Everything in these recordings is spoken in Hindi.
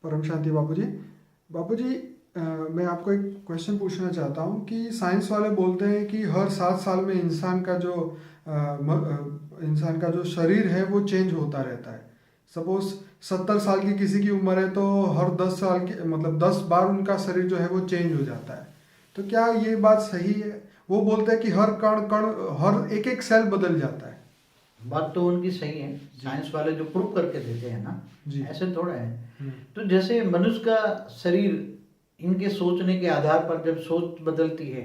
परम शांति बापूजी। बापूजी, मैं आपको एक क्वेश्चन पूछना चाहता हूँ कि साइंस वाले बोलते हैं कि हर 7 साल में इंसान का जो शरीर है वो चेंज होता रहता है। सपोज 70 साल की किसी की उम्र है तो हर 10 साल के मतलब 10 बार उनका शरीर जो है वो चेंज हो जाता है। तो क्या ये बात सही है? वो बोलते हैं कि हर कण कण हर एक एक सेल बदल जाता है। बात तो उनकी सही है, साइंस वाले जो प्रूव करके देते हैं ना, जी। ऐसे थोड़ा है। तो जैसे मनुष्य का शरीर इनके सोचने के आधार पर जब सोच बदलती है,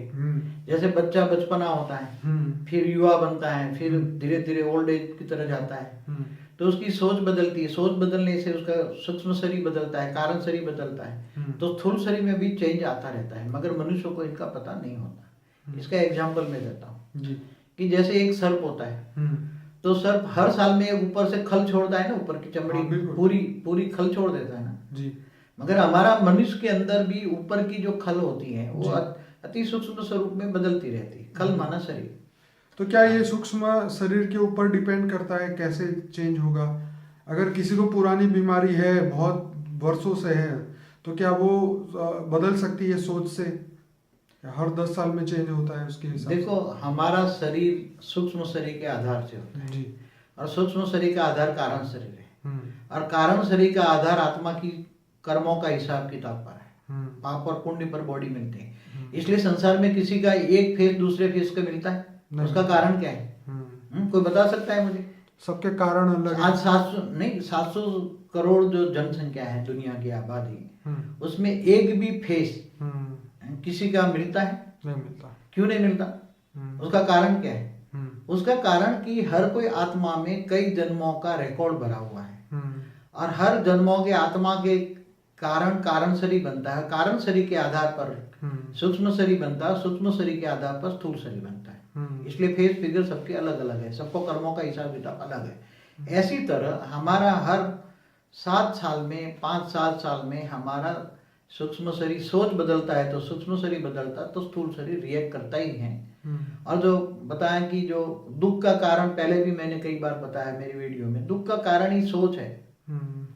जैसे बच्चा बचपना होता है, फिर युवा बनता है, फिर धीरे धीरे ओल्ड एज की तरह जाता है, तो उसकी सोच बदलती है। सोच बदलने से उसका सूक्ष्म शरीर बदलता है, कारण शरीर बदलता है, तो स्थूल शरीर में भी चेंज आता रहता है, मगर मनुष्य को इनका पता नहीं होता। इसका एग्जाम्पल मैं देता हूँ कि जैसे एक सर्प होता है, तो सर्प हर साल में ऊपर से खल छोड़ता है ना, ऊपर की चमड़ी पूरी पूरी खल छोड़ देता है ना जी। मगर हमारा मनुष्य के अंदर भी ऊपर की जो खल होती है वो अति सूक्ष्म स्वरूप में बदलती रहती है। खल माना शरीर। तो क्या ये सूक्ष्म शरीर के ऊपर डिपेंड करता है कैसे चेंज होगा? अगर किसी को पुरानी बीमारी है, बहुत वर्षों से है, तो क्या वो बदल सकती है सोच से? हर 10 साल में चेंज होता है उसके हिसाब देखो, हमारा शरीर सूक्ष्म शरीर के आधार से होता है जी। और सूक्ष्म शरीर का आधार कारण शरीर है, और कारण शरीर का आधार आत्मा की कर्मों का हिसाब किताब पर है। पाप और पुण्य पर बॉडी मिलते हैं। इसलिए संसार में किसी का एक फेस दूसरे फेस का मिलता है, उसका कारण क्या है? कोई बता सकता है मुझे? सबके कारण अलग। आज 700 करोड़ जो जनसंख्या है दुनिया की आबादी, उसमें एक भी फेस किसी का मिलता है? नहीं मिलता। क्यों नहीं मिलता? उसका कारण क्या है? उसका कारण कि हर कोई आत्मा में कई जन्मों का रिकॉर्ड भरा हुआ है, और हर जन्मों के आत्मा के कारण कारण शरीर बनता है। कारण शरीर के आधार पर सूक्ष्म शरीर बनता है, सूक्ष्म शरीर के आधार पर स्थूल शरीर बनता है। इसलिए फेस फिगर सबके अलग अलग है, सबको कर्मों का हिसाब किताब अलग है। ऐसी तरह हमारा हर 7 साल में 5-7 साल में हमारा सूक्ष्म शरीर सोच बदलता है, तो सूक्ष्म शरीर बदलता है तो स्थूल शरीर रिएक्ट करता ही है। और जो बताया कि जो दुख का कारण, पहले भी मैंने कई बार बताया मेरी वीडियो में, दुख का कारण ही सोच है।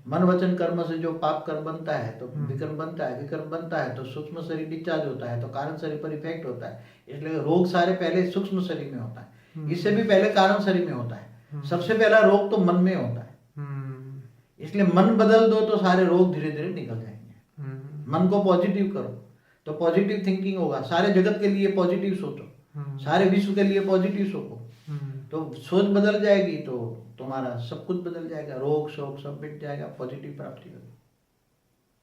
मन वचन कर्म से जो पाप कर्म बनता है तो विकर्म बनता है, विकर्म बनता है तो सूक्ष्म शरीर डिस्चार्ज होता है, तो कारण शरीर पर इफेक्ट होता है। इसलिए रोग सारे पहले सूक्ष्म शरीर में होता है, इससे भी पहले कारण शरीर में होता है। सबसे पहला रोग तो मन में होता है। इसलिए मन बदल दो तो सारे रोग धीरे धीरे निकल जाएंगे। मन को पॉजिटिव करो तो पॉजिटिव थिंकिंग होगा। सारे जगत के लिए पॉजिटिव सोचो, सारे विश्व के लिए पॉजिटिव सोचो, तो सोच बदल जाएगी तो तुम्हारा सब कुछ बदल जाएगा। रोग शोक सब मिट जाएगा, पॉजिटिव प्राप्ति होगी।